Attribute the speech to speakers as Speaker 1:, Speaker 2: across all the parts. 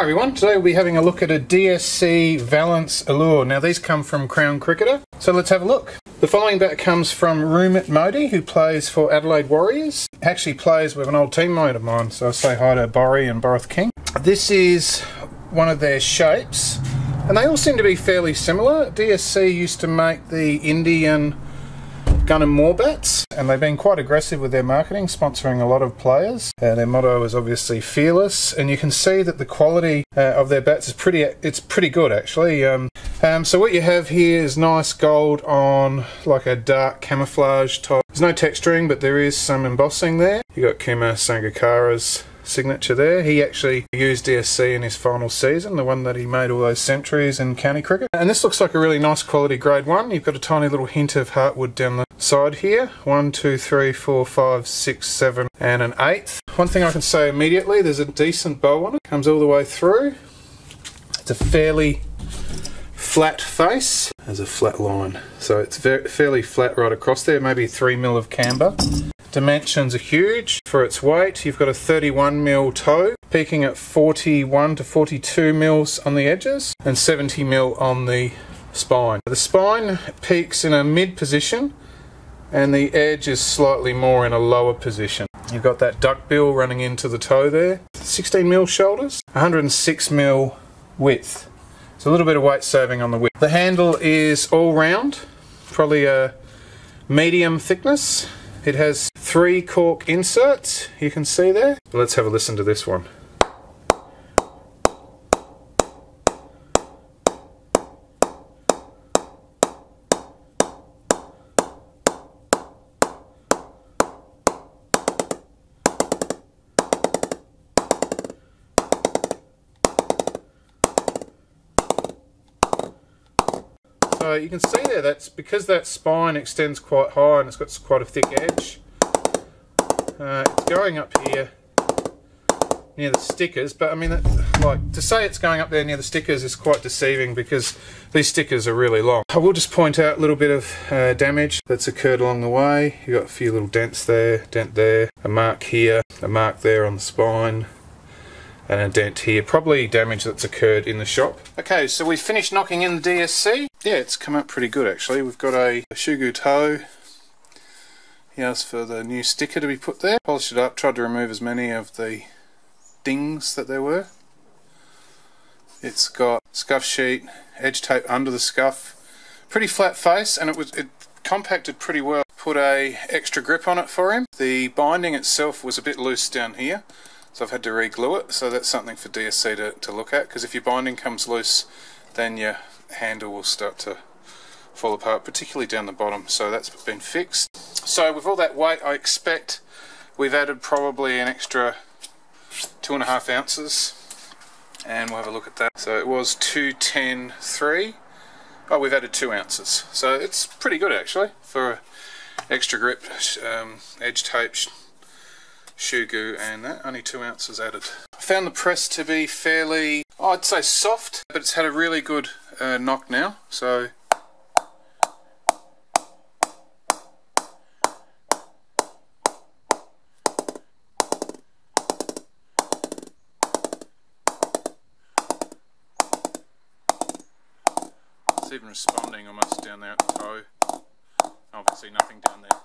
Speaker 1: Hi everyone, today we'll be having a look at a DSC Valence Allure. Now these come from Crown Cricketer, so let's have a look. The following bat comes from Rumit Modi, who plays for Adelaide Warriors. Actually plays with an old teammate of mine, so I'll say hi to Borry and Boroth King. This is one of their shapes, and they all seem to be fairly similar. DSC used to make the Indian Gun and More bats, and they've been quite aggressive with their marketing, sponsoring a lot of players. Their motto is obviously fearless, and you can see that the quality of their bats is pretty good actually. So what you have here is nice gold on like a dark camouflage type. There's no texturing, but there is some embossing there. You got Kumar Sangakkara's signature there. He actually used DSC in his final season, the one that he made all those centuries in county cricket. And this looks like a really nice quality grade 1. You've got a tiny little hint of heartwood down the side here. 1, 2, 3, 4, 5, 6, 7 and an 8th. One thing I can say immediately, there's a decent bow on it. Comes all the way through. It's a fairly flat face. There's a flat line. So it's fairly flat right across there, maybe 3mm of camber. Dimensions are huge for its weight. You've got a 31mm toe, peaking at 41 to 42mm on the edges and 70mm on the spine. The spine peaks in a mid position and the edge is slightly more in a lower position. You've got that duckbill running into the toe there. 16mm shoulders, 106mm width. It's a little bit of weight saving on the width. The handle is all round, probably a medium thickness. It has 3 cork inserts, you can see there. Let's have a listen to this one. So you can see there, that's because that spine extends quite high and it's got quite a thick edge. It's going up here near the stickers, but I mean, like, to say it's going up there near the stickers is quite deceiving because these stickers are really long. I will just point out a little bit of damage that's occurred along the way. You've got a few little dents there, dent there, a mark here, a mark there on the spine, and a dent here, probably damage that's occurred in the shop. Okay, so we've finished knocking in the DSC. Yeah, it's come up pretty good actually. We've got a Shugu toe. He asked for the new sticker to be put there. Polished it up, tried to remove as many of the dings that there were. It's got scuff sheet, edge tape under the scuff. Pretty flat face, and it compacted pretty well. Put a extra grip on it for him. The binding itself was a bit loose down here, so I've had to re-glue it, so that's something for DSC to look at, because if your binding comes loose, then your handle will start to fall apart, particularly down the bottom, so that's been fixed. So with all that weight, I expect we've added probably an extra 2.5 ounces, and we'll have a look at that. So it was 210.3. Oh, we've added 2 ounces, so it's pretty good actually for extra grip, edge tape, Shugu, and that, only 2 ounces added. I found the press to be fairly, I'd say soft, but it's had a really good knock now, so it's even responding almost down there at the toe. Obviously nothing down there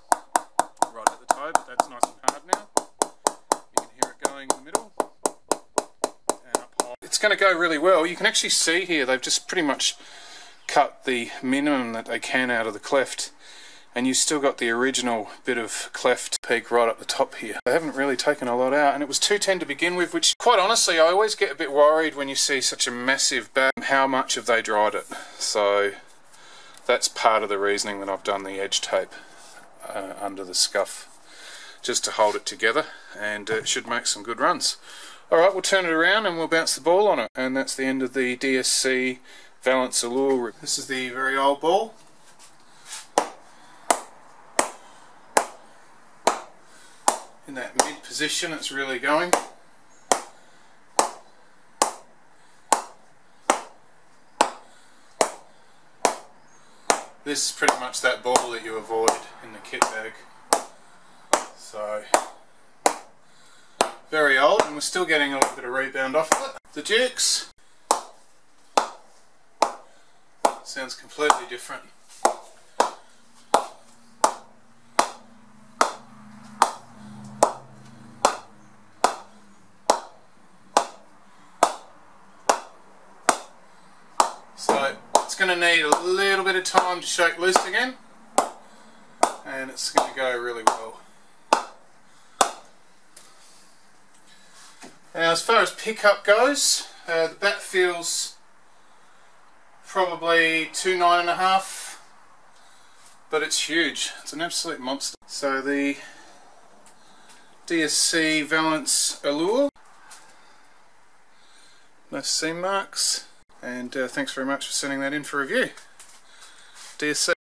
Speaker 1: right at the toe, but that's nice and hard now. You can hear it going in the middle and up high. It's going to go really well. You can actually see here they've just pretty much cut the minimum that they can out of the cleft, and you've still got the original bit of cleft peak right up the top here. They haven't really taken a lot out, and it was 210 to begin with, which quite honestly I always get a bit worried when you see such a massive bat, how much have they dried it. So that's part of the reasoning that I've done the edge tape under the scuff, just to hold it together, and it should make some good runs. Alright, we'll turn it around and we'll bounce the ball on it, and that's the end of the DSC Valence Allure. This is the very old ball. In that mid position it's really going. This is pretty much that ball that you avoid in the kit bag. So very old, and we're still getting a little bit of rebound off of it. The Dukes sounds completely different. So it's going to need a little bit of time to shake loose again, and it's going to go really well. Now, as far as pickup goes, the bat feels probably 2.9.5, but it's huge. It's an absolute monster. So the DSC Valence Allure, nice seam marks, and thanks very much for sending that in for review. DSC.